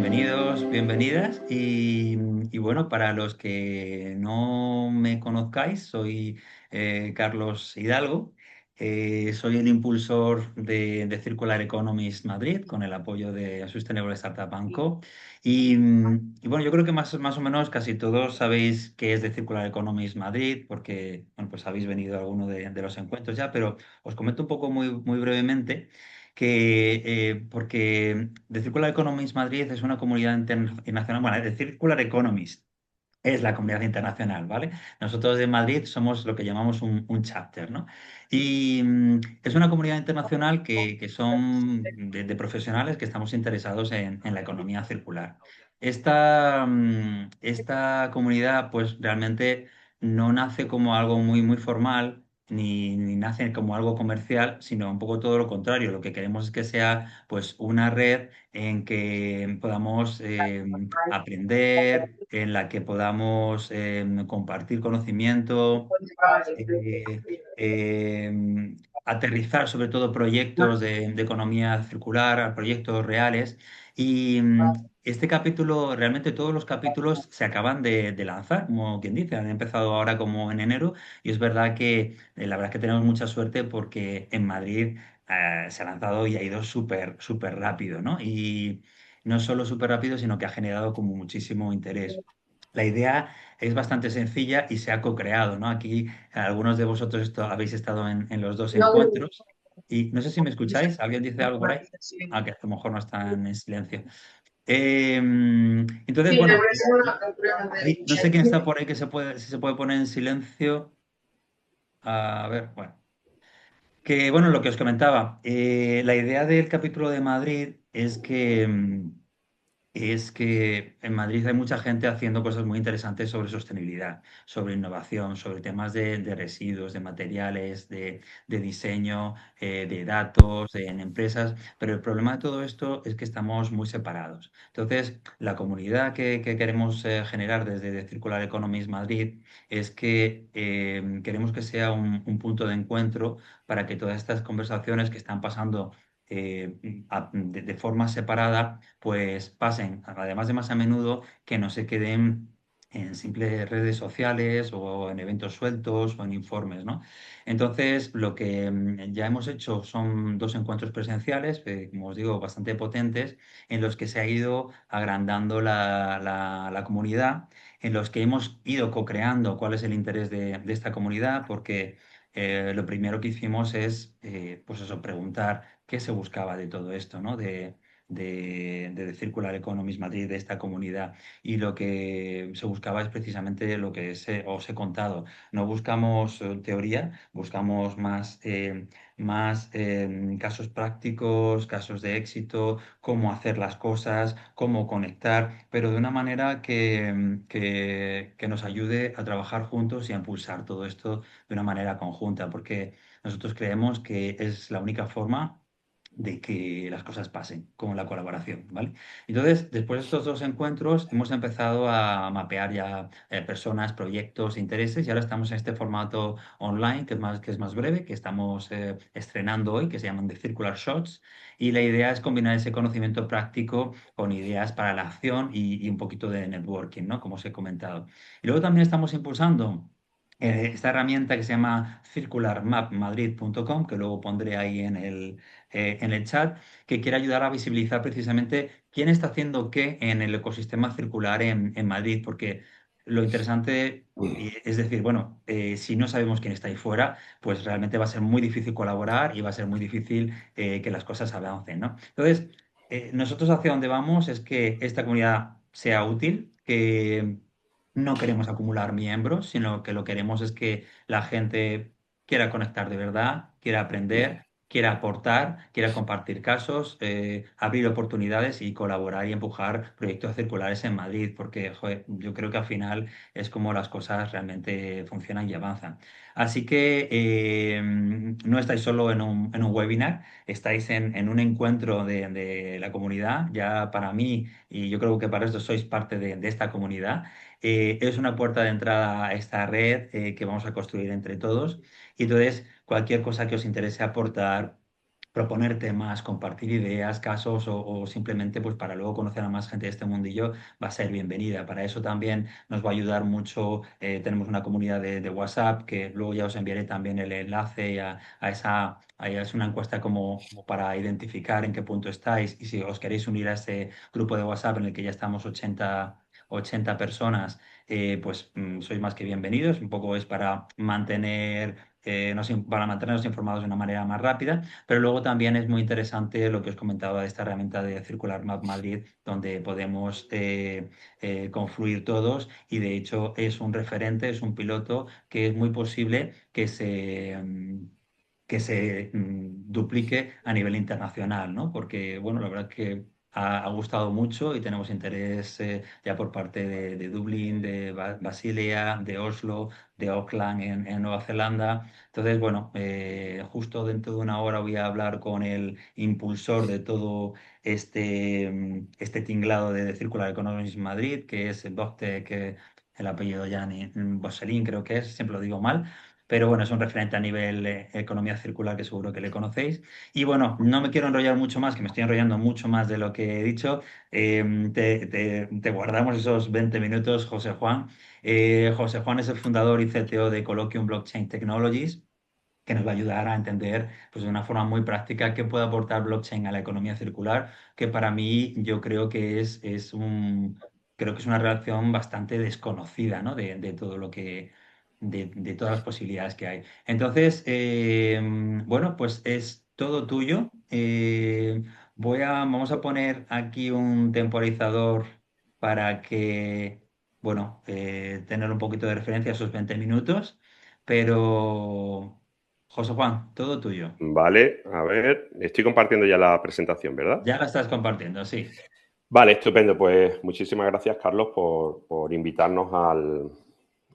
Bienvenidos, bienvenidas. Y bueno, para los que no me conozcáis, soy Carlos Hidalgo. Soy el impulsor de Circular Economies Madrid con el apoyo de Sustainable Startup and Co. Y bueno, yo creo que más o menos casi todos sabéis qué es de Circular Economies Madrid, porque bueno, pues habéis venido a alguno de los encuentros ya, pero os comento un poco muy brevemente porque The Circular Economies Madrid es una comunidad internacional, bueno, The Circular Economies es la comunidad internacional, ¿vale? Nosotros de Madrid somos lo que llamamos un chapter, ¿no? Y es una comunidad internacional que son de profesionales que estamos interesados en la economía circular. Esta comunidad, pues realmente no nace como algo muy formal, ni nace como algo comercial, sino un poco todo lo contrario. Lo que queremos es que sea, pues, una red en que podamos aprender, en la que podamos compartir conocimiento, eh, aterrizar sobre todo proyectos de economía circular, proyectos reales. Este capítulo, realmente todos los capítulos se acaban de lanzar, como quien dice, han empezado ahora como en enero y es verdad que la verdad es que tenemos mucha suerte porque en Madrid se ha lanzado y ha ido súper rápido, ¿no? Y no solo súper rápido, sino que ha generado como muchísimo interés. La idea es bastante sencilla y se ha co-creado, ¿no? Aquí algunos de vosotros habéis estado en los dos encuentros y no sé si me escucháis. ¿Alguien dice algo por ahí? Ah, que a lo mejor no están en silencio. Entonces, bueno, no sé quién está por ahí que si se puede poner en silencio. A ver, bueno. Que bueno, lo que os comentaba, la idea del capítulo de Madrid es que en Madrid hay mucha gente haciendo cosas muy interesantes sobre sostenibilidad, sobre innovación, sobre temas de residuos, de materiales, de diseño, de datos, en empresas, pero el problema de todo esto es que estamos muy separados. Entonces, la comunidad que queremos generar desde Circular Economies Madrid es que queremos que sea un punto de encuentro para que todas estas conversaciones que están pasando de forma separada pues pasen, además de más a menudo, que no se queden en simples redes sociales o en eventos sueltos o en informes, ¿no? Entonces, lo que ya hemos hecho son dos encuentros presenciales, como os digo, bastante potentes, en los que se ha ido agrandando la comunidad, en los que hemos ido co-creando cuál es el interés de esta comunidad, porque lo primero que hicimos es, pues eso, preguntar qué se buscaba de todo esto, ¿no? De Circular Economies Madrid, de esta comunidad. Y lo que se buscaba es precisamente lo que os he contado. No buscamos teoría, buscamos más casos prácticos, casos de éxito, cómo hacer las cosas, cómo conectar, pero de una manera que nos ayude a trabajar juntos y a impulsar todo esto de una manera conjunta, porque nosotros creemos que es la única forma de que las cosas pasen, con la colaboración, ¿vale? Entonces, después de estos dos encuentros, hemos empezado a mapear ya personas, proyectos, intereses, y ahora estamos en este formato online, que es más breve, que estamos estrenando hoy, que se llaman The Circular Shots, y la idea es combinar ese conocimiento práctico con ideas para la acción y un poquito de networking, ¿no? Como os he comentado. Y luego también estamos impulsando esta herramienta que se llama circularmapmadrid.com, que luego pondré ahí en el chat, que quiere ayudar a visibilizar precisamente quién está haciendo qué en el ecosistema circular en Madrid, porque lo interesante es decir, bueno, si no sabemos quién está ahí fuera, pues realmente va a ser muy difícil colaborar y va a ser muy difícil que las cosas avancen, ¿no? Entonces, nosotros hacia dónde vamos es que esta comunidad sea útil, que no queremos acumular miembros, sino que lo que queremos es que la gente quiera conectar de verdad, quiera aprender, quiera aportar, quiera compartir casos, abrir oportunidades y colaborar y empujar proyectos circulares en Madrid, porque joder, yo creo que al final es como las cosas realmente funcionan y avanzan. Así que no estáis solo en un webinar, estáis en un encuentro de la comunidad. Ya para mí, y yo creo que para esto sois parte de esta comunidad, es una puerta de entrada a esta red que vamos a construir entre todos. Y entonces, cualquier cosa que os interese aportar, proponer temas, compartir ideas, casos o simplemente pues para luego conocer a más gente de este mundillo va a ser bienvenida. Para eso también nos va a ayudar mucho. Tenemos una comunidad de WhatsApp que luego ya os enviaré también el enlace a esa. Ahí es una encuesta como para identificar en qué punto estáis y si os queréis unir a ese grupo de WhatsApp en el que ya estamos 80 personas, pues sois más que bienvenidos. Un poco es para para mantenernos informados de una manera más rápida, pero luego también es muy interesante lo que os comentaba de esta herramienta de Circular Map Madrid, donde podemos confluir todos y de hecho es un referente, es un piloto que es muy posible que se duplique a nivel internacional, ¿no? Porque, bueno, la verdad que ha gustado mucho y tenemos interés ya por parte de Dublín, de Basilea, de Oslo, de Auckland en Nueva Zelanda. Entonces, bueno, justo dentro de una hora voy a hablar con el impulsor de todo este tinglado de Circular Economy Madrid, que es Bogte, que el apellido Gianni Bosselin, creo que es, siempre lo digo mal. Pero bueno, es un referente a nivel economía circular que seguro que le conocéis. Y bueno, no me quiero enrollar mucho más, que me estoy enrollando mucho más de lo que he dicho. Te guardamos esos 20 minutos, José Juan. José Juan es el fundador y CTO de Colloquium Blockchain Technologies, que nos va a ayudar a entender pues, de una forma muy práctica qué puede aportar blockchain a la economía circular, que para mí yo creo que creo que es una relación bastante desconocida, ¿no? De todo lo de todas las posibilidades que hay. Entonces, bueno, pues es todo tuyo. Vamos a poner aquí un temporizador para que, bueno, tener un poquito de referencia a esos 20 minutos, pero José Juan, todo tuyo. Vale, a ver, estoy compartiendo ya la presentación, ¿verdad? Ya la estás compartiendo, sí. Vale, estupendo. Pues muchísimas gracias, Carlos, por invitarnos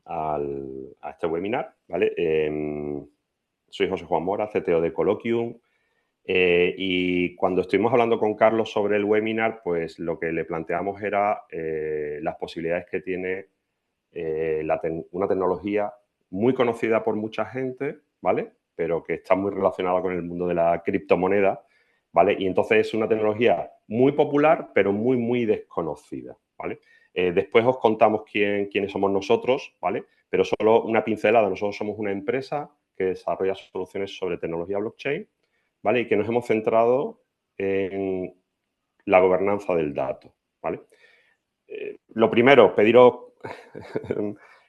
a este webinar, ¿vale? Soy José Juan Mora, CTO de Colloquium, y cuando estuvimos hablando con Carlos sobre el webinar, pues lo que le planteamos era las posibilidades que tiene una tecnología muy conocida por mucha gente, ¿vale? Pero que está muy relacionada con el mundo de la criptomoneda, ¿vale? Y entonces es una tecnología muy popular, pero muy, muy desconocida, ¿vale? Después os contamos quiénes somos nosotros, ¿vale? Pero solo una pincelada. Nosotros somos una empresa que desarrolla soluciones sobre tecnología blockchain, ¿vale? Y que nos hemos centrado en la gobernanza del dato, ¿vale? Lo primero, pediros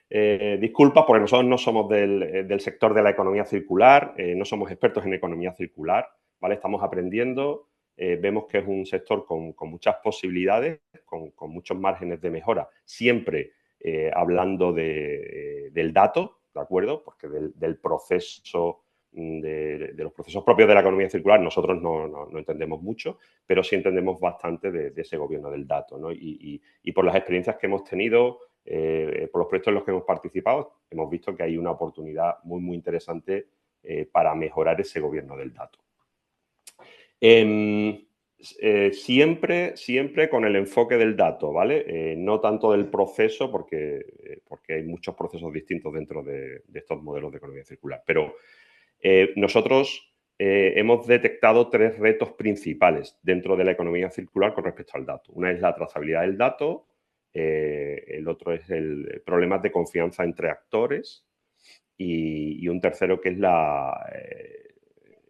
disculpas porque nosotros no somos del sector de la economía circular, no somos expertos en economía circular, ¿vale? Estamos aprendiendo, vemos que es un sector con muchas posibilidades, con muchos márgenes de mejora, siempre hablando del dato, ¿de acuerdo? Porque del proceso, de los procesos propios de la economía circular nosotros no entendemos mucho, pero sí entendemos bastante de ese gobierno del dato, ¿no? Y por las experiencias que hemos tenido, por los proyectos en los que hemos participado, hemos visto que hay una oportunidad muy, muy interesante para mejorar ese gobierno del dato. Siempre con el enfoque del dato, ¿vale? No tanto del proceso, porque hay muchos procesos distintos dentro de estos modelos de economía circular. Pero nosotros hemos detectado 3 retos principales dentro de la economía circular con respecto al dato. Una es la trazabilidad del dato, el otro es el problemas de confianza entre actores y un tercero que es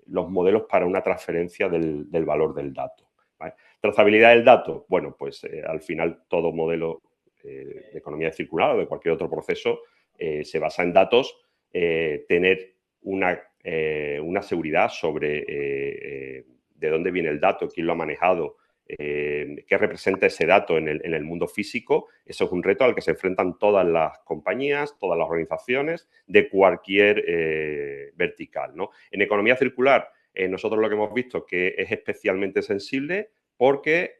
los modelos para una transferencia del valor del dato, ¿vale? Trazabilidad del dato, bueno, pues al final todo modelo de economía circular o de cualquier otro proceso se basa en datos, tener una seguridad sobre de dónde viene el dato, quién lo ha manejado, qué representa ese dato en el mundo físico. Eso es un reto al que se enfrentan todas las compañías, todas las organizaciones de cualquier vertical, ¿no? En economía circular, nosotros lo que hemos visto que es especialmente sensible porque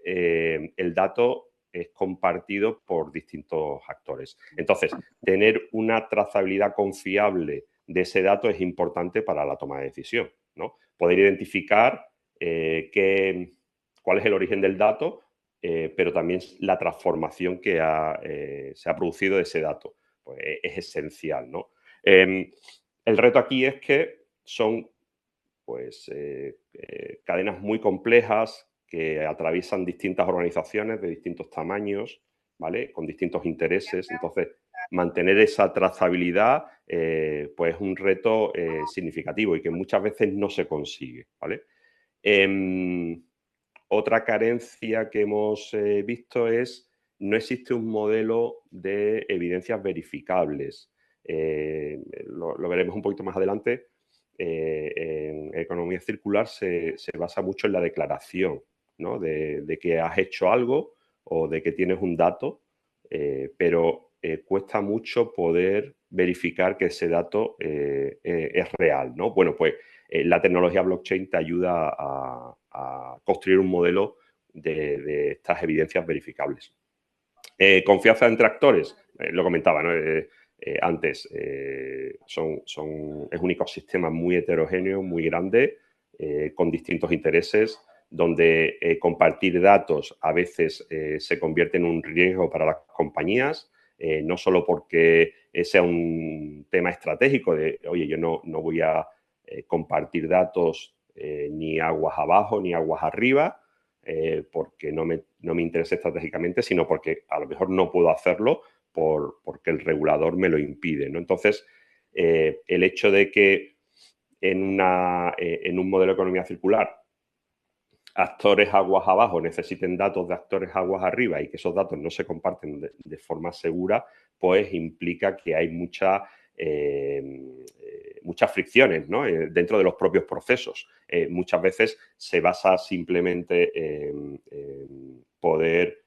el dato es compartido por distintos actores. Entonces, tener una trazabilidad confiable de ese dato es importante para la toma de decisión, ¿no? Poder identificar cuál es el origen del dato, pero también la transformación que se ha producido de ese dato. Pues es esencial, ¿no? El reto aquí es que son pues, cadenas muy complejas que atraviesan distintas organizaciones de distintos tamaños, ¿vale? Con distintos intereses. Entonces, mantener esa trazabilidad pues es un reto significativo y que muchas veces no se consigue, ¿vale? Otra carencia que hemos visto es no existe un modelo de evidencias verificables. Lo veremos un poquito más adelante. En economía circular se basa mucho en la declaración, ¿no? De que has hecho algo o de que tienes un dato, pero cuesta mucho poder verificar que ese dato es real, ¿no? Bueno, pues la tecnología blockchain te ayuda a construir un modelo de estas evidencias verificables. Confianza entre actores, lo comentaba, ¿no? Antes, es un ecosistema muy heterogéneo, muy grande, con distintos intereses, donde compartir datos a veces se convierte en un riesgo para las compañías, no solo porque sea un tema estratégico de, oye, yo no voy a compartir datos ni aguas abajo ni aguas arriba, porque no me interesa estratégicamente, sino porque a lo mejor no puedo hacerlo porque el regulador me lo impide, ¿no? Entonces, el hecho de que en un modelo de economía circular actores aguas abajo necesiten datos de actores aguas arriba y que esos datos no se comparten de forma segura, pues implica que hay muchas fricciones, ¿no? Dentro de los propios procesos. Muchas veces se basa simplemente en poder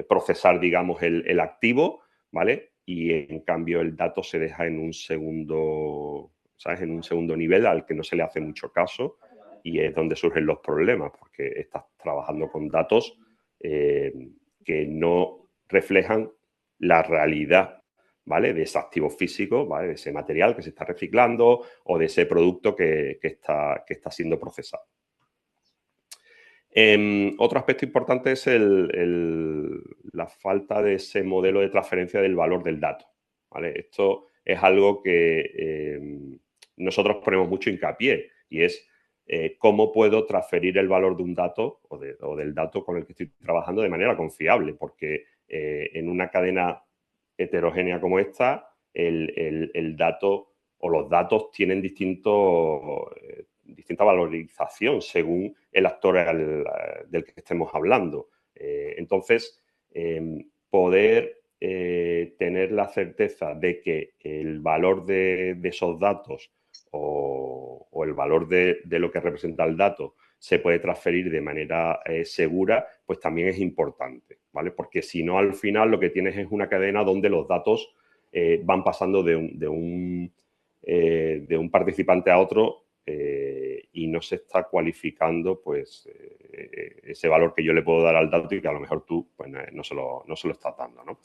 procesar, digamos, el activo, ¿vale? Y en cambio el dato se deja en un segundo, ¿sabes? En un segundo nivel al que no se le hace mucho caso y es donde surgen los problemas, porque estás trabajando con datos que no reflejan la realidad, ¿vale? De ese activo físico, ¿vale? De ese material que se está reciclando o de ese producto que está siendo procesado. Otro aspecto importante es la falta de ese modelo de transferencia del valor del dato, ¿vale? Esto es algo que nosotros ponemos mucho hincapié y es cómo puedo transferir el valor de un dato o del dato con el que estoy trabajando de manera confiable, porque en una cadena heterogénea como esta, el dato o los datos tienen distinta valorización según el actor del que estemos hablando. Entonces, poder tener la certeza de que el valor de esos datos o el valor de lo que representa el dato se puede transferir de manera segura, pues también es importante, ¿vale? Porque si no, al final lo que tienes es una cadena donde los datos van pasando de un participante a otro y no se está cualificando pues ese valor que yo le puedo dar al dato y que a lo mejor tú pues, no se lo estás dando, ¿no?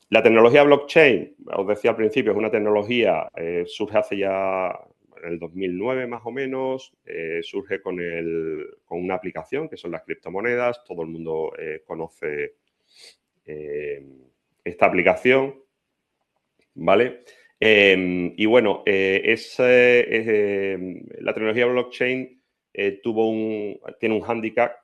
La tecnología blockchain, os decía al principio, es una tecnología, surge hace ya en el 2009 más o menos, surge con una aplicación que son las criptomonedas, todo el mundo conoce esta aplicación, ¿vale? Y bueno, la tecnología blockchain tiene un hándicap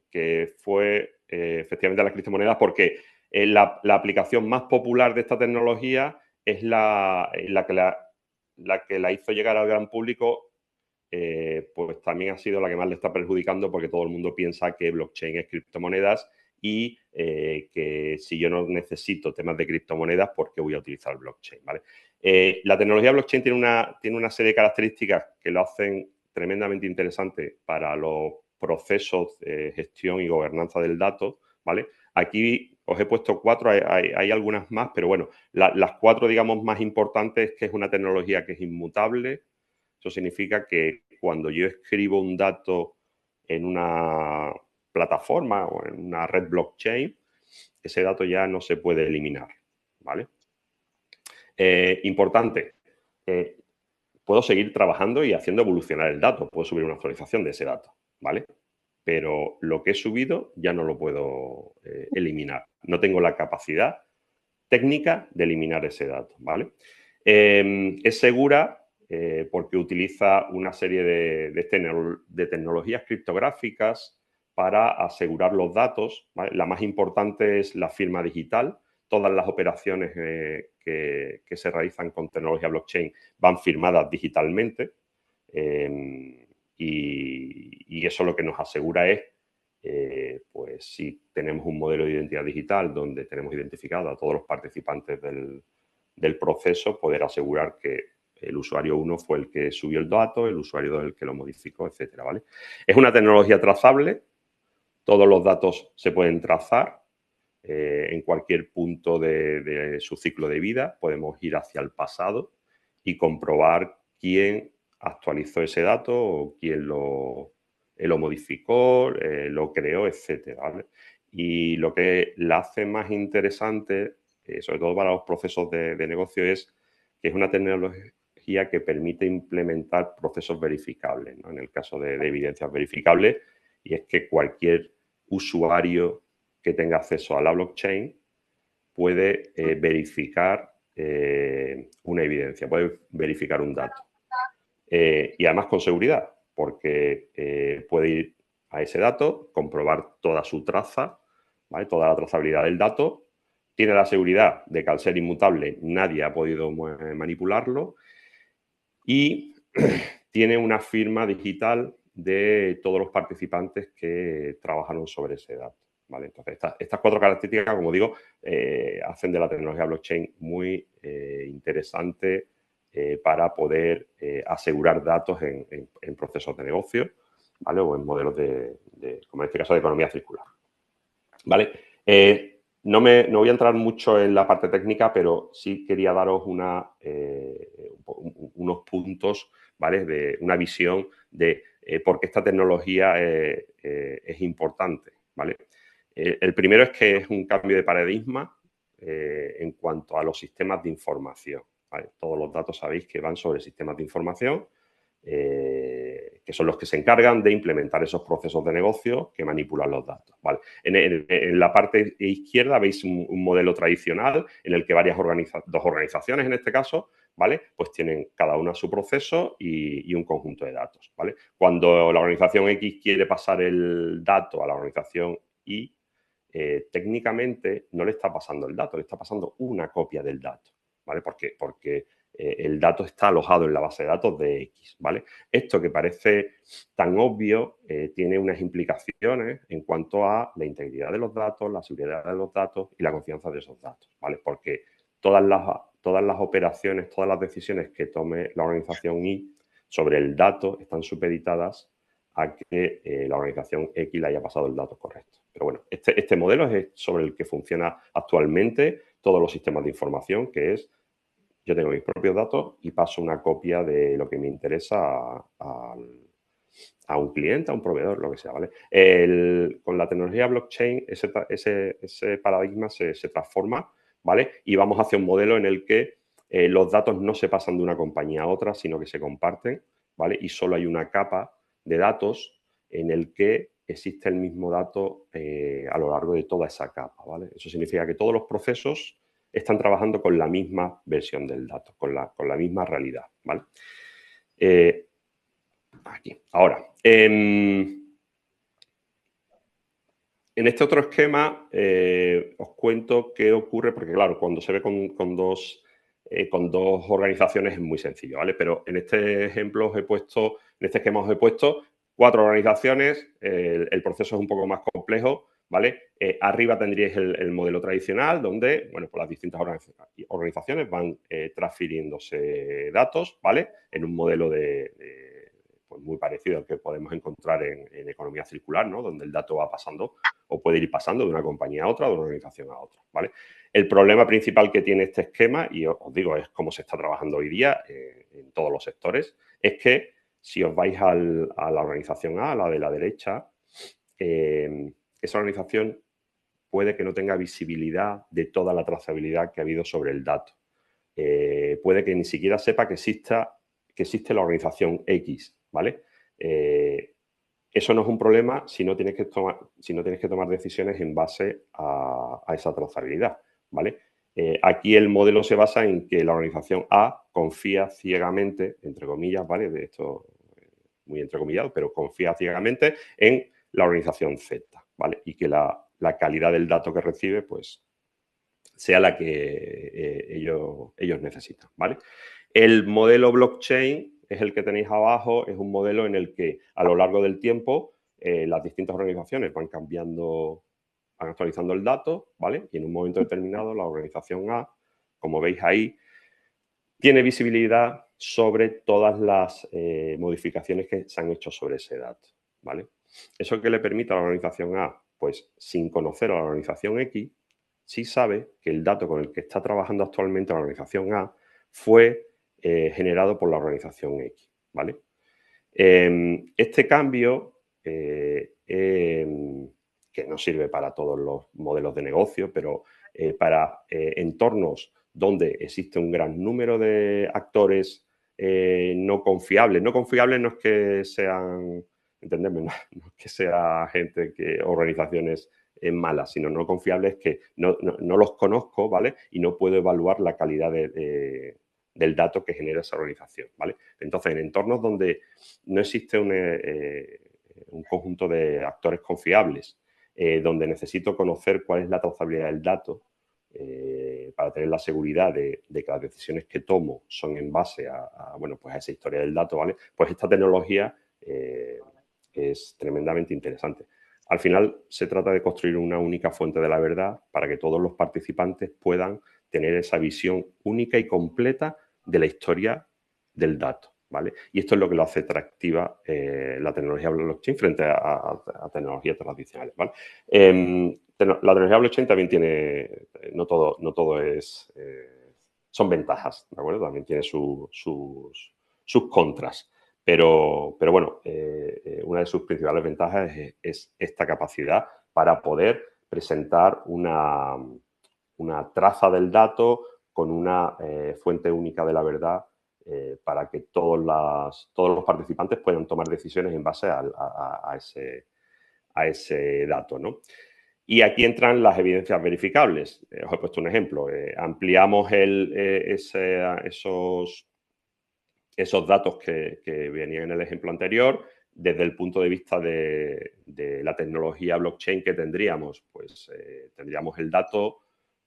que fue efectivamente las criptomonedas porque la aplicación más popular de esta tecnología es la que la hizo llegar al gran público, pues también ha sido la que más le está perjudicando porque todo el mundo piensa que blockchain es criptomonedas y que si yo no necesito temas de criptomonedas, ¿por qué voy a utilizar blockchain? ¿Vale? La tecnología blockchain tiene una serie de características que lo hacen tremendamente interesante para los procesos de gestión y gobernanza del dato, ¿vale? Aquí os he puesto 4, hay algunas más, pero bueno, las 4, digamos, más importantes es que es una tecnología que es inmutable. Eso significa que cuando yo escribo un dato en una plataforma o en una red blockchain, ese dato ya no se puede eliminar, ¿vale? Importante, puedo seguir trabajando y haciendo evolucionar el dato, puedo subir una actualización de ese dato, ¿vale? Pero lo que he subido ya no lo puedo eliminar. No tengo la capacidad técnica de eliminar ese dato, ¿vale? Es segura porque utiliza una serie de tecnologías criptográficas para asegurar los datos, ¿vale? La más importante es la firma digital. Todas las operaciones que se realizan con tecnología blockchain van firmadas digitalmente, y eso lo que nos asegura es, pues si tenemos un modelo de identidad digital donde tenemos identificado a todos los participantes del proceso, poder asegurar que el usuario 1 fue el que subió el dato, el usuario 2 el que lo modificó, etcétera, ¿vale? Es una tecnología trazable, todos los datos se pueden trazar en cualquier punto de su ciclo de vida. Podemos ir hacia el pasado y comprobar quién actualizó ese dato o quién lo modificó, lo creó, etcétera, ¿vale? Y lo que la hace más interesante, sobre todo para los procesos de negocio, es que es una tecnología que permite implementar procesos verificables, ¿no? En el caso de evidencias verificables, y es que cualquier usuario que tenga acceso a la blockchain puede verificar una evidencia, puede verificar un dato. Y además con seguridad, porque puede ir a ese dato, comprobar toda su traza, ¿vale? Toda la trazabilidad del dato. Tiene la seguridad de que al ser inmutable nadie ha podido manipularlo y tiene una firma digital de todos los participantes que trabajaron sobre ese dato, ¿vale? Entonces, estas 4 características, como digo, hacen de la tecnología blockchain muy interesante para poder asegurar datos en procesos de negocio, ¿vale? O en modelos como en este caso, de economía circular, ¿vale? No voy a entrar mucho en la parte técnica, pero sí quería daros unos puntos, ¿vale? De una visión de por qué esta tecnología es importante, ¿vale? El primero es que es un cambio de paradigma en cuanto a los sistemas de información, ¿vale? Todos los datos sabéis que van sobre sistemas de información, que son los que se encargan de implementar esos procesos de negocio que manipulan los datos, ¿vale? En la parte izquierda veis un modelo tradicional en el que dos organizaciones, en este caso, ¿vale? Pues tienen cada una su proceso y un conjunto de datos, ¿vale? Cuando la organización X quiere pasar el dato a la organización Y, técnicamente no le está pasando el dato, le está pasando una copia del dato, ¿vale? Porque el dato está alojado en la base de datos de X, ¿vale? Esto que parece tan obvio tiene unas implicaciones en cuanto a la integridad de los datos, la seguridad de los datos y la confianza de esos datos, ¿vale? Porque todas las operaciones, todas las decisiones que tome la organización Y sobre el dato están supeditadas a que la organización X le haya pasado el dato correcto. Pero bueno, este modelo es sobre el que funciona actualmente todos los sistemas de información, que es yo tengo mis propios datos y paso una copia de lo que me interesa a un cliente, a un proveedor, lo que sea, ¿vale? Con la tecnología blockchain ese paradigma se transforma, ¿vale? Y vamos hacia un modelo en el que los datos no se pasan de una compañía a otra, sino que se comparten, ¿vale? Y solo hay una capa de datos en el que existe el mismo dato a lo largo de toda esa capa, ¿vale? Eso significa que todos los procesos están trabajando con la misma versión del dato, con la misma realidad, ¿vale? Aquí. Ahora, en este otro esquema os cuento qué ocurre, porque claro, cuando se ve con dos organizaciones es muy sencillo, ¿vale? Pero en este ejemplo en este esquema os he puesto 4 organizaciones, el proceso es un poco más complejo, ¿vale? Arriba tendríais el modelo tradicional, donde, bueno, pues las distintas organizaciones van transfiriéndose datos, ¿vale? En un modelo pues muy parecido al que podemos encontrar en economía circular, ¿no? Donde el dato va pasando o puede ir pasando de una compañía a otra, de una organización a otra, ¿vale? El problema principal que tiene este esquema, y os digo, es cómo se está trabajando hoy día en todos los sectores, es que si os vais a la organización A, la de la derecha, esa organización puede que no tenga visibilidad de toda la trazabilidad que ha habido sobre el dato. Puede que ni siquiera sepa que existe la organización X, ¿vale? Eso no es un problema si no tienes que tomar decisiones en base a esa trazabilidad, ¿vale? Aquí el modelo se basa en que la organización A confía ciegamente, entre comillas, ¿vale? De esto muy entrecomillado, pero confía ciegamente en la organización Z, ¿vale? Y que la calidad del dato que recibe, pues, sea la que ellos necesitan, ¿vale? El modelo blockchain es el que tenéis abajo, es un modelo en el que a lo largo del tiempo las distintas organizaciones van cambiando, van actualizando el dato, ¿vale? Y en un momento determinado la organización A, como veis ahí, tiene visibilidad sobre todas las modificaciones que se han hecho sobre ese dato, ¿vale? ¿Eso qué le permite a la organización A? Pues sin conocer a la organización X, sí sabe que el dato con el que está trabajando actualmente la organización A fue generado por la organización X, ¿vale? Este cambio, que no sirve para todos los modelos de negocio, pero para entornos donde existe un gran número de actores no confiables. No confiables no es que sean, entendedme, no es que sea gente organizaciones malas, sino no confiables que no los conozco, ¿vale? Y no puedo evaluar la calidad del dato que genera esa organización, ¿vale? Entonces, en entornos donde no existe un conjunto de actores confiables, donde necesito conocer cuál es la trazabilidad del dato para tener la seguridad de que las decisiones que tomo son en base bueno, pues a esa historia del dato, ¿vale? Pues esta tecnología es tremendamente interesante. Al final se trata de construir una única fuente de la verdad para que todos los participantes puedan tener esa visión única y completa de la historia del dato, ¿vale? Y esto es lo que lo hace atractiva la tecnología blockchain frente a tecnologías tradicionales, ¿vale? La tecnología blockchain también tiene, no todo es, son ventajas, ¿de acuerdo? También tiene sus contras. Pero bueno, una de sus principales ventajas es esta capacidad para poder presentar una traza del dato con una fuente única de la verdad para que todos los participantes puedan tomar decisiones en base a ese dato, ¿no? Y aquí entran las evidencias verificables. Os he puesto un ejemplo. Ampliamos esos datos que venían en el ejemplo anterior desde el punto de vista de la tecnología blockchain que tendríamos. Pues tendríamos el dato,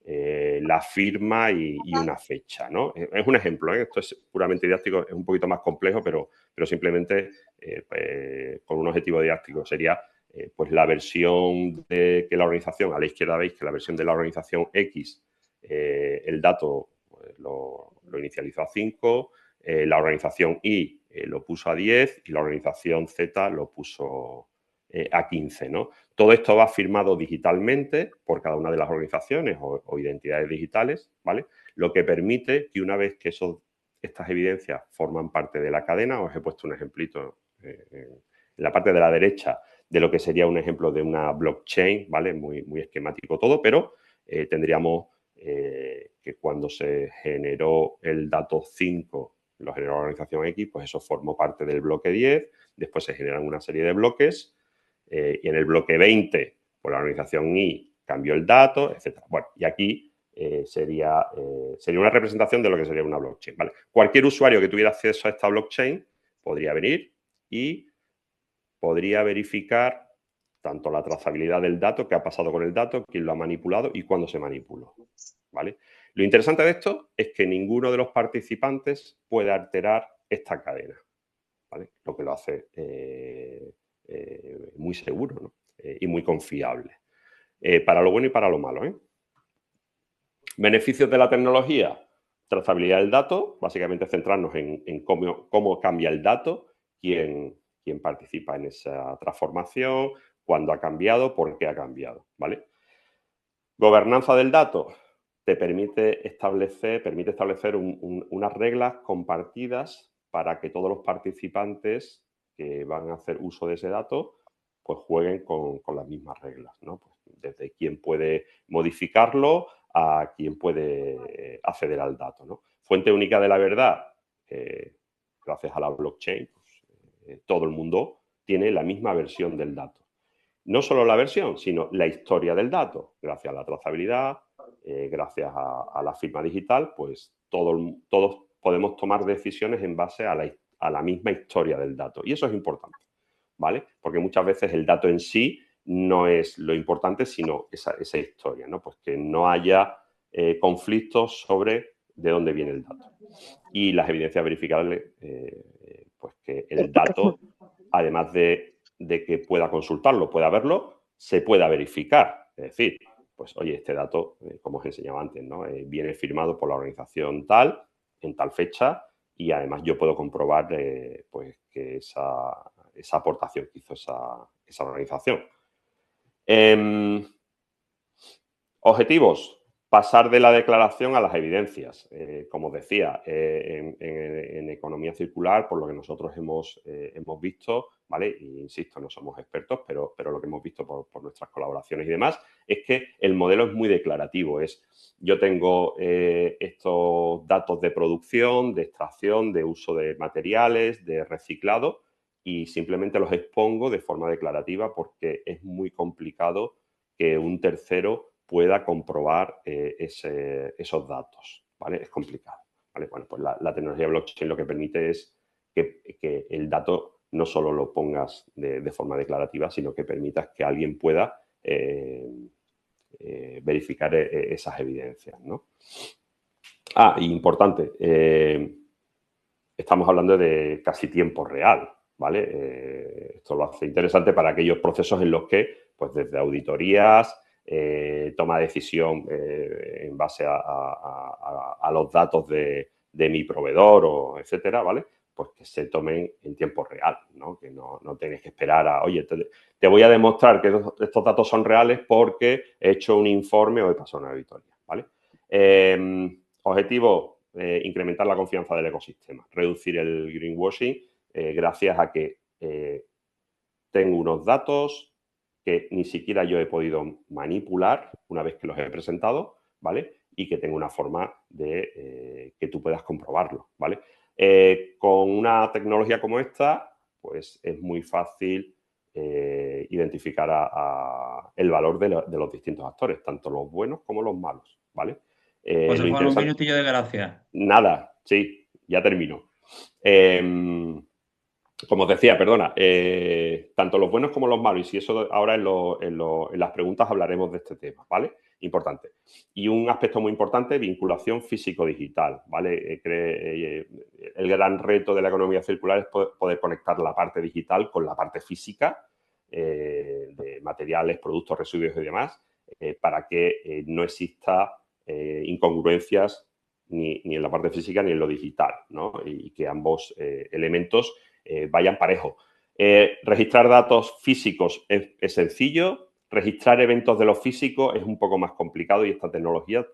la firma y una fecha, ¿no? Es un ejemplo, ¿eh? Esto es puramente didáctico, es un poquito más complejo, pero simplemente pues, con un objetivo didáctico. Sería pues la versión que la organización, a la izquierda veis que la versión de la organización X, el dato pues, lo inicializó a 5, la organización Y lo puso a 10 y la organización Z lo puso a 15, ¿no? Todo esto va firmado digitalmente por cada una de las organizaciones o identidades digitales, ¿vale? Lo que permite que una vez que estas evidencias forman parte de la cadena, os he puesto un ejemplito en la parte de la derecha de lo que sería un ejemplo de una blockchain, ¿vale? Muy, muy esquemático todo, pero tendríamos que cuando se generó el dato 5, lo generó la organización X, pues eso formó parte del bloque 10, después se generan una serie de bloques y en el bloque 20, pues la organización Y cambió el dato, etc. Bueno, y aquí sería una representación de lo que sería una blockchain, ¿vale? Cualquier usuario que tuviera acceso a esta blockchain podría venir y podría verificar tanto la trazabilidad del dato, qué ha pasado con el dato, quién lo ha manipulado y cuándo se manipuló, ¿vale? Lo interesante de esto es que ninguno de los participantes puede alterar esta cadena, ¿vale? Lo que lo hace muy seguro, ¿no? Y muy confiable. Para lo bueno y para lo malo, ¿eh? Beneficios de la tecnología, trazabilidad del dato, básicamente centrarnos en cómo cambia el dato, quién participa en esa transformación, cuándo ha cambiado, por qué ha cambiado, ¿vale? Gobernanza del dato te permite establecer unas reglas compartidas para que todos los participantes que van a hacer uso de ese dato pues jueguen con las mismas reglas, ¿no? Pues desde quién puede modificarlo a quién puede acceder al dato, ¿no? Fuente única de la verdad, gracias a la blockchain, pues, todo el mundo tiene la misma versión del dato. No solo la versión, sino la historia del dato. Gracias a la trazabilidad, gracias a la firma digital, pues todos podemos tomar decisiones en base a la misma historia del dato. Y eso es importante, ¿vale? Porque muchas veces el dato en sí no es lo importante, sino esa historia, ¿no? Pues que no haya conflictos sobre de dónde viene el dato. Y las evidencias verificables, pues que el dato, además de que pueda consultarlo, pueda verlo, se pueda verificar. Es decir, pues oye, este dato, como os enseñaba antes, ¿no? Viene firmado por la organización tal, en tal fecha, y además yo puedo comprobar pues que esa aportación que hizo esa organización. Objetivos, pasar de la declaración a las evidencias. Como os decía, en economía circular, por lo que nosotros hemos visto, ¿vale? Y insisto, no somos expertos, pero lo que hemos visto por nuestras colaboraciones y demás, es que el modelo es muy declarativo. Yo tengo estos datos de producción, de extracción, de uso de materiales, de reciclado, y simplemente los expongo de forma declarativa porque es muy complicado que un tercero pueda comprobar esos datos, ¿vale? Es complicado, ¿vale? Bueno, pues la tecnología blockchain lo que permite es que el dato no solo lo pongas de forma declarativa, sino que permitas que alguien pueda verificar esas evidencias, ¿no? Importante, estamos hablando de casi tiempo real, ¿vale? Esto lo hace interesante para aquellos procesos en los que, pues desde auditorías, toma de decisión en base a los datos de mi proveedor, o etcétera, ¿vale? Pues que se tomen en tiempo real, ¿no? Que no tienes que esperar oye, te voy a demostrar que estos datos son reales porque he hecho un informe o he pasado una auditoría, ¿vale? Objetivo, incrementar la confianza del ecosistema, reducir el greenwashing gracias a que tengo unos datos que ni siquiera yo he podido manipular una vez que los he presentado, ¿vale? Y que tengo una forma de que tú puedas comprobarlo, ¿vale? Con una tecnología como esta, pues es muy fácil identificar el valor de los distintos actores, tanto los buenos como los malos, ¿vale? José Lo Juan, un interesante... minutillo de gracia. Nada, sí, ya termino. Como os decía, perdona, tanto los buenos como los malos, y si eso ahora en las preguntas hablaremos de este tema, ¿vale? Importante. Y un aspecto muy importante, vinculación físico-digital, ¿vale? El gran reto de la economía circular es poder conectar la parte digital con la parte física de materiales, productos, residuos y demás, para que no exista incongruencias ni en la parte física ni en lo digital, ¿no? Y que ambos elementos vayan parejo. Registrar datos físicos es sencillo, registrar eventos de los físicos es un poco más complicado y esta tecnología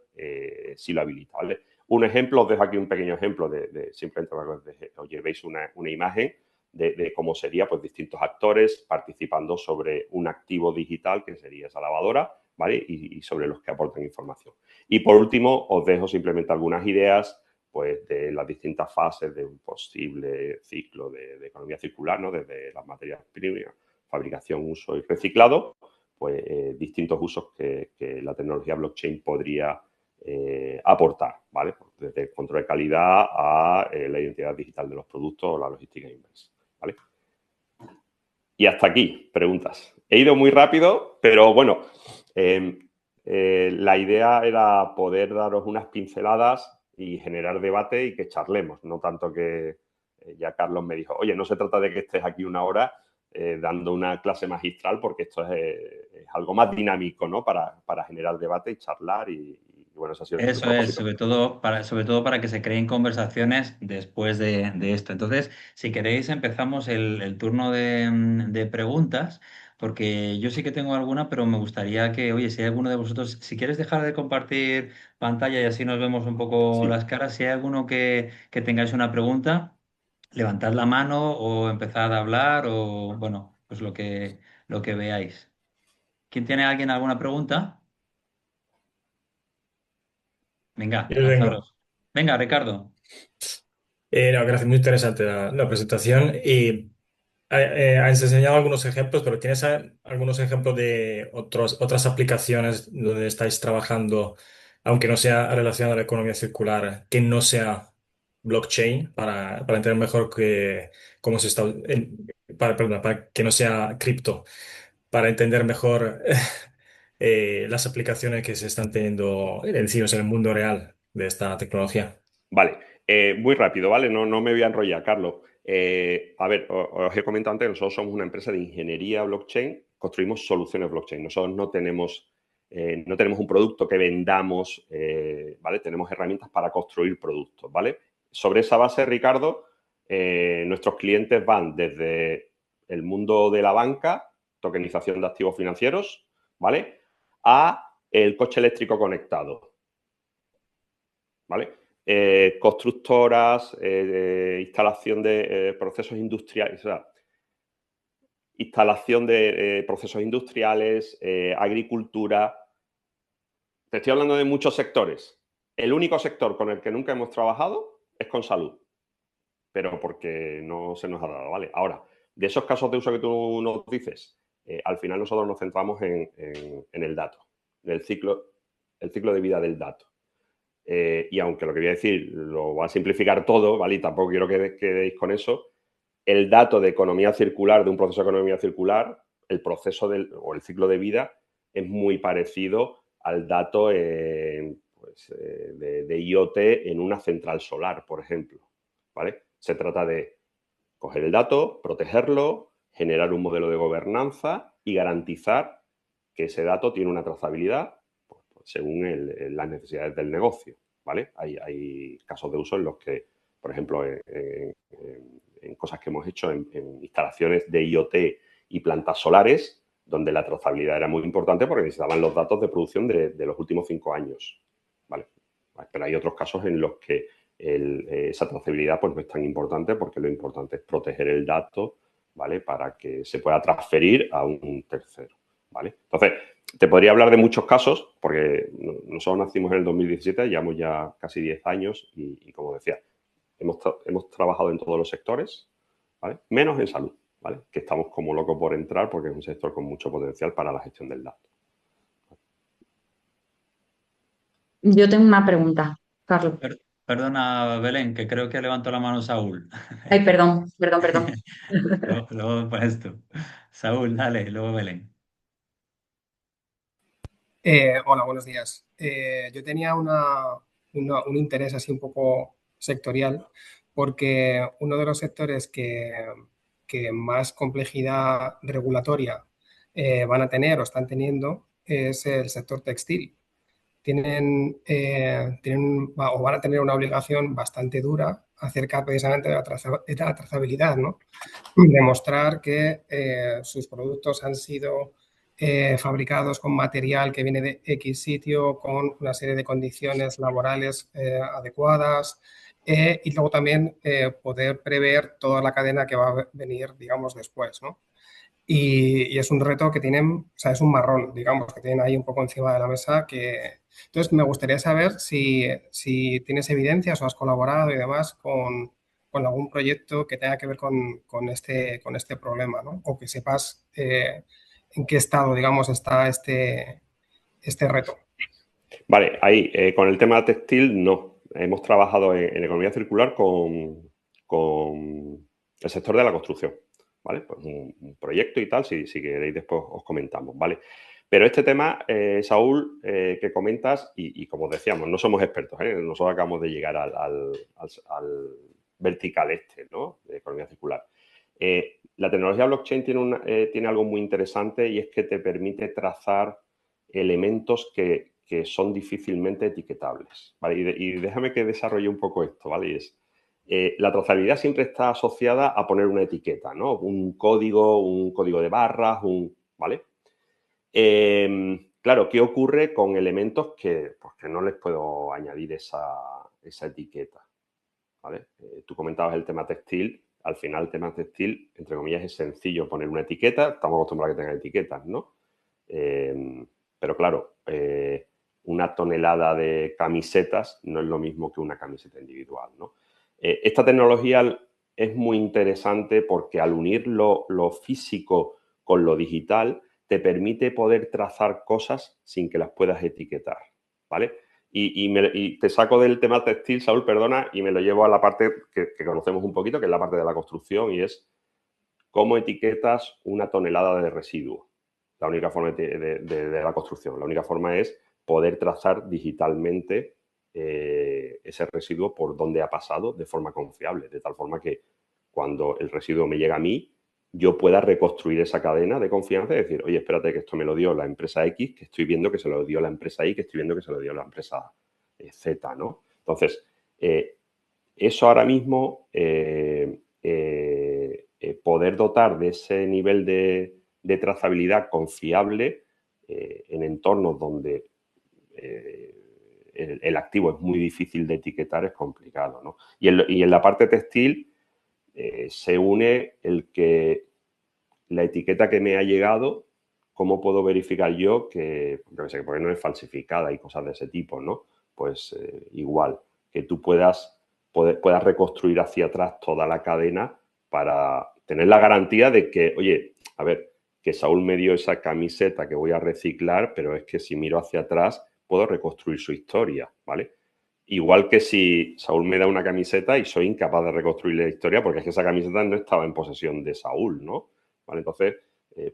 sí lo habilita, ¿vale? Un ejemplo, os dejo aquí un pequeño ejemplo simplemente para que os llevéis una imagen de cómo sería, pues, distintos actores participando sobre un activo digital que sería esa lavadora, ¿vale? Y sobre los que aportan información. Y por último, os dejo simplemente algunas ideas, pues, de las distintas fases de un posible ciclo de economía circular, ¿no? Desde las materias primas, fabricación, uso y reciclado, pues distintos usos que la tecnología blockchain podría aportar, ¿vale? Desde el control de calidad a la identidad digital de los productos o la logística inversa, ¿vale? Y hasta aquí, preguntas. He ido muy rápido, pero bueno, la idea era poder daros unas pinceladas y generar debate y que charlemos, no tanto que ya Carlos me dijo, oye, no se trata de que estés aquí una hora dando una clase magistral, porque esto es algo más dinámico, ¿no? Para generar debate y charlar y bueno, ese ha sido el Eso es, propósito. sobre todo para que se creen conversaciones después de esto. Entonces, si queréis, empezamos el turno de preguntas, porque yo sí que tengo alguna, pero me gustaría que, oye, si hay alguno de vosotros, si quieres dejar de compartir pantalla y así nos vemos un poco Sí. las caras, si hay alguno que tengáis una pregunta, levantad la mano o empezad a hablar o, bueno, pues lo que veáis. ¿Quién tiene alguien alguna pregunta? Venga, Yo tengo. lanzaros. Venga, Ricardo. No, gracias, muy interesante la presentación. Y has enseñado algunos ejemplos, pero ¿tienes algunos ejemplos de otras aplicaciones donde estáis trabajando, aunque no sea relacionado a la economía circular, que no sea blockchain para entender mejor cómo se está, perdón, para que no sea cripto, para entender mejor las aplicaciones que se están teniendo encima en el mundo real de esta tecnología. Vale, muy rápido, ¿vale? No me voy a enrollar, Carlos. A ver, os he comentado antes que nosotros somos una empresa de ingeniería blockchain, construimos soluciones blockchain. Nosotros no tenemos un producto que vendamos, ¿vale? Tenemos herramientas para construir productos, ¿vale? Sobre esa base, Ricardo, nuestros clientes van desde el mundo de la banca, tokenización de activos financieros, ¿vale? A el coche eléctrico conectado, ¿vale? Constructoras, instalación de procesos industriales, o sea, instalación de procesos industriales, agricultura. Te estoy hablando de muchos sectores. El único sector con el que nunca hemos trabajado es con salud, pero porque no se nos ha dado, ¿vale? Ahora, de esos casos de uso que tú nos dices, al final nosotros nos centramos en el dato, en el ciclo de vida del dato. Y aunque lo que voy a decir lo va a simplificar todo, ¿vale? Y tampoco quiero que quedéis con eso, el dato de economía circular, de un proceso de economía circular, el proceso o el ciclo de vida es muy parecido al dato de IoT en una central solar, por ejemplo, ¿vale? Se trata de coger el dato, protegerlo, generar un modelo de gobernanza y garantizar que ese dato tiene una trazabilidad según las necesidades del negocio, ¿vale? Hay casos de uso en los que, por ejemplo, en cosas que hemos hecho en instalaciones de IoT y plantas solares, donde la trazabilidad era muy importante porque necesitaban los datos de producción de los últimos 5 años, ¿vale? Pero hay otros casos en los que esa trazabilidad pues, no es tan importante porque lo importante es proteger el dato, ¿vale? Para que se pueda transferir a un tercero, ¿vale? Entonces, te podría hablar de muchos casos, porque nosotros nacimos en el 2017, llevamos ya casi 10 años y como decía, hemos trabajado en todos los sectores, ¿vale? Menos en salud, ¿vale? Que estamos como locos por entrar porque es un sector con mucho potencial para la gestión del dato. Yo tengo una pregunta, Carlos. Perdona, Belén, que creo que levantó la mano Saúl. Ay, perdón, perdón, perdón. Luego pones tú. Saúl, dale, luego Belén. Hola, buenos días. Yo tenía un interés así un poco sectorial porque uno de los sectores que más complejidad regulatoria van a tener o están teniendo es el sector textil. O van a tener una obligación bastante dura acerca precisamente de de la trazabilidad, ¿no? Demostrar que sus productos han sido fabricados con material que viene de X sitio, con una serie de condiciones laborales adecuadas y luego también poder prever toda la cadena que va a venir, digamos, después, ¿no? Y es un reto que tienen, o sea, es un marrón, digamos, que tienen ahí un poco encima de la mesa. Entonces, me gustaría saber si tienes evidencias o has colaborado y demás con algún proyecto que tenga que ver con este problema, ¿no? O que sepas en qué estado, digamos, está este reto. Vale, ahí, con el tema textil, no. Hemos trabajado en economía circular con el sector de la construcción, ¿vale? Pues un proyecto y tal, si queréis después os comentamos, ¿vale? Pero este tema, Saúl, que comentas, y como decíamos, no somos expertos, ¿eh? Nosotros acabamos de llegar al vertical este, ¿no? De economía circular. La tecnología blockchain tiene algo muy interesante y es que te permite trazar elementos que son difícilmente etiquetables, ¿vale? Y déjame que desarrolle un poco esto, ¿vale? Y es, la trazabilidad siempre está asociada a poner una etiqueta, ¿no? Un código de barras, ¿vale? Claro, ¿qué ocurre con elementos pues, que no les puedo añadir esa etiqueta? ¿Vale? Tú comentabas el tema textil. Al final, el tema textil, entre comillas, es sencillo poner una etiqueta. Estamos acostumbrados a que tengan etiquetas, ¿no? Pero claro, una tonelada de camisetas no es lo mismo que una camiseta individual, ¿no? Esta tecnología es muy interesante porque al unir lo físico con lo digital te permite poder trazar cosas sin que las puedas etiquetar, ¿vale? Y te saco del tema textil, Saúl, perdona, y me lo llevo a la parte que conocemos un poquito, que es la parte de la construcción, y es cómo etiquetas una tonelada de residuo. La única forma de la construcción, la única forma es poder trazar digitalmente ese residuo por dónde ha pasado de forma confiable, de tal forma que cuando el residuo me llega a mí, yo pueda reconstruir esa cadena de confianza y decir, oye, espérate que esto me lo dio la empresa X, que estoy viendo que se lo dio la empresa Y, que estoy viendo que se lo dio la empresa Z, ¿no? Entonces, eso ahora mismo, poder dotar de ese nivel de trazabilidad confiable en entornos donde el activo es muy difícil de etiquetar, es complicado, ¿no? Y en la parte textil se une el que la etiqueta que me ha llegado, ¿cómo puedo verificar yo que, porque no es falsificada y cosas de ese tipo, ¿no? Pues igual, que tú puedas reconstruir hacia atrás toda la cadena para tener la garantía de que, oye, a ver, que Saúl me dio esa camiseta que voy a reciclar, pero es que si miro hacia atrás puedo reconstruir su historia, ¿vale? Igual que si Saúl me da una camiseta y soy incapaz de reconstruir la historia porque es que esa camiseta no estaba en posesión de Saúl, ¿no? ¿Vale? Entonces,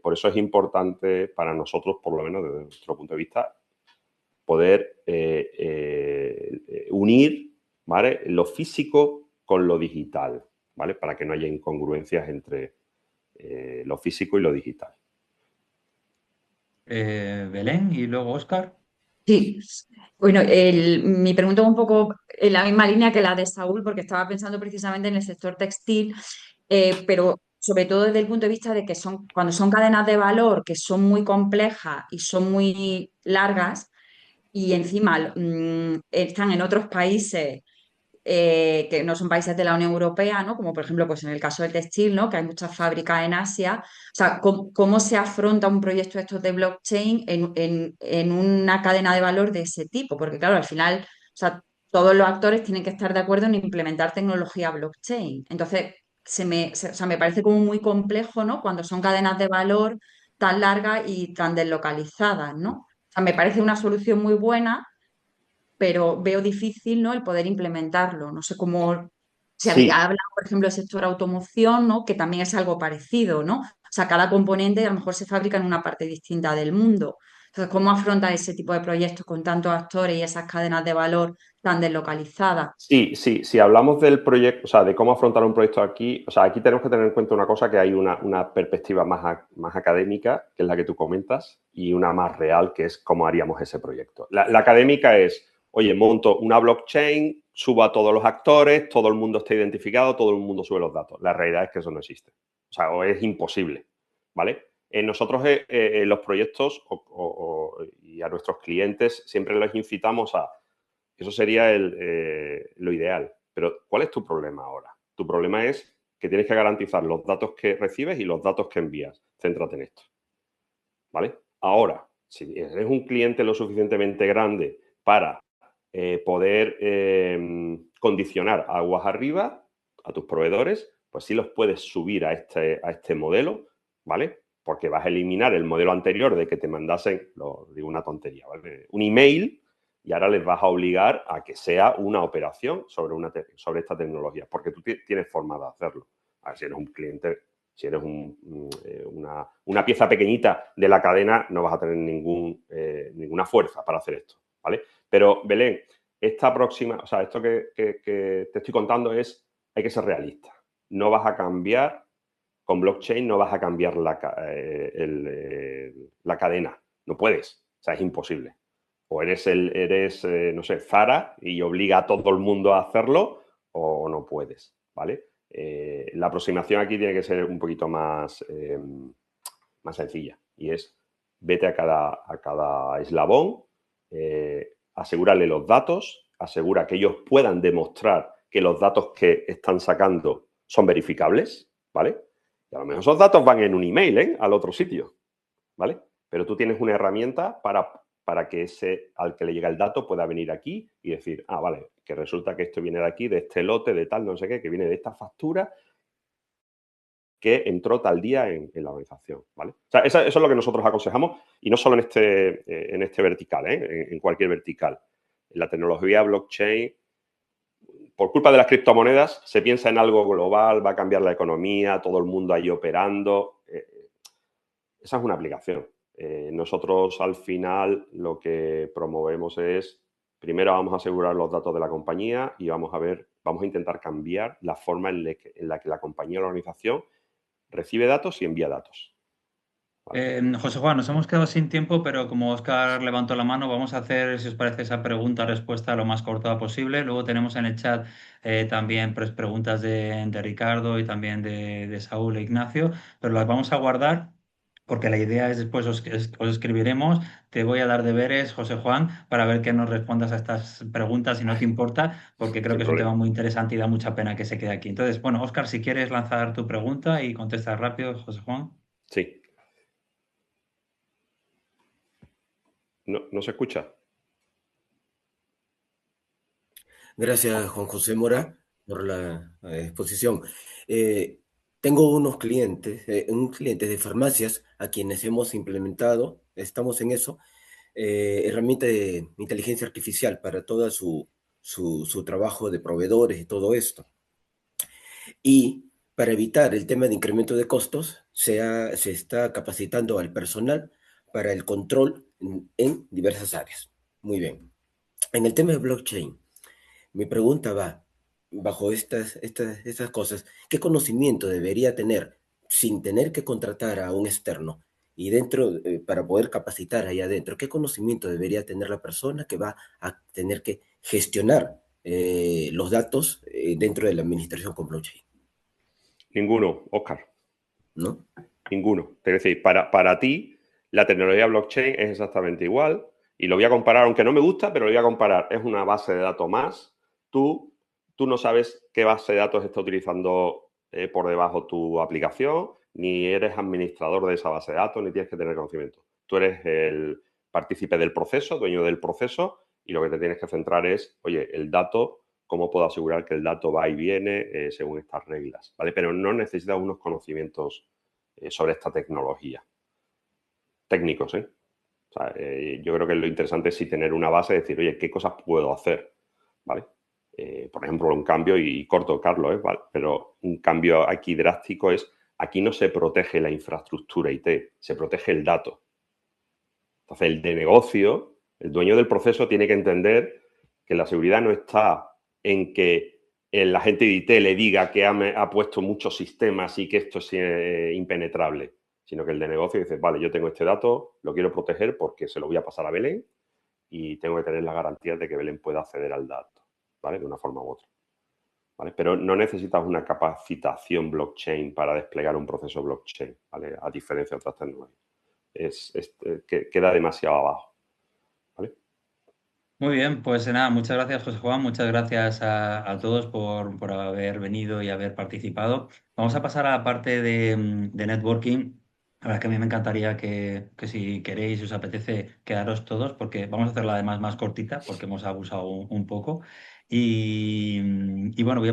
por eso es importante para nosotros, por lo menos desde nuestro punto de vista, poder unir, ¿vale?, lo físico con lo digital, ¿vale? Para que no haya incongruencias entre lo físico y lo digital. Belén y luego Óscar. Sí, bueno, mi pregunta es un poco en la misma línea que la de Saúl, porque estaba pensando precisamente en el sector textil, pero sobre todo desde el punto de vista de que cuando son cadenas de valor que son muy complejas y son muy largas, y encima están en otros países que no son países de la Unión Europea, ¿no? Como por ejemplo, pues en el caso del textil, ¿no? Que hay muchas fábricas en Asia. O sea, ¿cómo se afronta un proyecto de estos de blockchain en una cadena de valor de ese tipo? Porque claro, al final, o sea, todos los actores tienen que estar de acuerdo en implementar tecnología blockchain. Entonces, o sea, me parece como muy complejo, ¿no? Cuando son cadenas de valor tan largas y tan deslocalizadas, ¿no? O sea, me parece una solución muy buena, pero veo difícil, ¿no?, el poder implementarlo. No sé cómo se había Sí, hablado, por ejemplo, del sector automoción, ¿no?, que también es algo parecido, ¿no? O sea, cada componente a lo mejor se fabrica en una parte distinta del mundo. Entonces, ¿cómo afronta ese tipo de proyectos con tantos actores y esas cadenas de valor tan deslocalizadas? sí, si hablamos del proyecto, o sea, de cómo afrontar un proyecto aquí, o sea, aquí tenemos que tener en cuenta una cosa, que hay una perspectiva más académica, que es la que tú comentas, y una más real, que es cómo haríamos ese proyecto. La académica es, oye, monto una blockchain, subo a todos los actores, todo el mundo está identificado, todo el mundo sube los datos. La realidad es que eso no existe. O sea, o es imposible, ¿vale? Nosotros los proyectos y a nuestros clientes siempre los incitamos a... Eso sería lo ideal. Pero, ¿cuál es tu problema ahora? Tu problema es que tienes que garantizar los datos que recibes y los datos que envías. Céntrate en esto, ¿vale? Ahora, si eres un cliente lo suficientemente grande para poder condicionar aguas arriba a tus proveedores, pues sí los puedes subir a este modelo, ¿vale? Porque vas a eliminar el modelo anterior de que te mandasen, lo digo una tontería, ¿vale?, un email, y ahora les vas a obligar a que sea una operación sobre esta tecnología, porque tú tienes forma de hacerlo. A ver, si eres un cliente, si eres una pieza pequeñita de la cadena, no vas a tener ninguna fuerza para hacer esto, ¿vale? Pero, Belén, esto que te estoy contando hay que ser realista. No vas a cambiar, con blockchain no vas a cambiar la cadena. No puedes, o sea, es imposible. O eres no sé, Zara y obliga a todo el mundo a hacerlo, o no puedes, ¿vale? La aproximación aquí tiene que ser un poquito más sencilla, y es vete a cada eslabón, asegúrale los datos, asegura que ellos puedan demostrar que los datos que están sacando son verificables, ¿vale? Y a lo mejor esos datos van en un email, al otro sitio, ¿vale? Pero tú tienes una herramienta para que al que le llega el dato pueda venir aquí y decir, ah, vale, que resulta que esto viene de aquí, de este lote, de tal, no sé qué, que viene de esta factura que entró tal día en la organización, ¿vale? O sea, eso es lo que nosotros aconsejamos, y no solo en este vertical, en cualquier vertical. la tecnología blockchain, por culpa de las criptomonedas, se piensa en algo global, va a cambiar la economía, todo el mundo ahí operando. Esa es una aplicación. Nosotros al final lo que promovemos es, primero vamos a asegurar los datos de la compañía y vamos a intentar cambiar la forma en la que la compañía o la organización recibe datos y envía datos. José Juan, nos hemos quedado sin tiempo, pero como Oscar levantó la mano, vamos a hacer, si os parece, esa pregunta-respuesta lo más cortada posible. Luego tenemos en el chat también preguntas de Ricardo y también de Saúl e Ignacio, pero las vamos a guardar porque la idea es después os escribiremos. Te voy a dar deberes, José Juan, para ver que nos respondas a estas preguntas, si no te importa, porque creo Sin que es un tema problema. muy interesante y da mucha pena que se quede aquí. Entonces, bueno, Oscar, si quieres lanzar tu pregunta y contestar rápido, José Juan. Sí. ¿No se escucha? Gracias, Juan José Mora, por la exposición. Tengo unos clientes, de farmacias a quienes hemos implementado, estamos en eso, herramienta de inteligencia artificial para todo su trabajo de proveedores y todo esto. Y para evitar el tema de incremento de costos, se está capacitando al personal para el control en diversas áreas. Muy bien. En el tema de blockchain, mi pregunta va bajo estas cosas. ¿Qué conocimiento debería tener sin tener que contratar a un externo y dentro, para poder capacitar ahí adentro? ¿Qué conocimiento debería tener la persona que va a tener que gestionar los datos dentro de la administración con blockchain? Ninguno, Oscar. ¿No? Ninguno. Es decir, para ti, la tecnología blockchain es exactamente igual y lo voy a comparar, aunque no me gusta, pero lo voy a comparar. Es una base de datos más. Tú no sabes qué base de datos está utilizando por debajo tu aplicación, ni eres administrador de esa base de datos, ni tienes que tener conocimiento. Tú eres el partícipe del proceso, dueño del proceso, y lo que te tienes que centrar es, oye, el dato, cómo puedo asegurar que el dato va y viene según estas reglas, ¿vale? Pero no necesitas unos conocimientos sobre esta tecnología. Técnicos, ¿eh? O sea, yo creo que lo interesante es sí tener una base, decir, oye, ¿qué cosas puedo hacer? ¿Vale? Por ejemplo, un cambio, y corto, Carlos, ¿vale? Pero un cambio aquí drástico es, aquí no se protege la infraestructura IT, se protege el dato. Entonces, el de negocio, el dueño del proceso tiene que entender que la seguridad no está en que el agente de IT le diga que ha puesto muchos sistemas y que esto es impenetrable, sino que el de negocio dice, vale, yo tengo este dato, lo quiero proteger porque se lo voy a pasar a Belén y tengo que tener las garantías de que Belén pueda acceder al dato, ¿vale? De una forma u otra, ¿vale? Pero no necesitas una capacitación blockchain para desplegar un proceso blockchain, ¿vale? A diferencia de otras tecnologías. Queda demasiado abajo, ¿vale? Muy bien, pues nada, muchas gracias José Juan, muchas gracias a todos por haber venido y haber participado. Vamos a pasar a la parte de networking. La verdad que a mí me encantaría que si queréis, si os apetece, quedaros todos, porque vamos a hacerla además más cortita, porque hemos abusado un poco. Y bueno, voy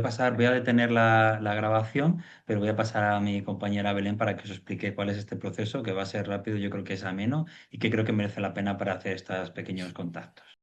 a detener la grabación, pero voy a pasar a mi compañera Belén para que os explique cuál es este proceso, que va a ser rápido, yo creo que es ameno y que creo que merece la pena para hacer estos pequeños contactos.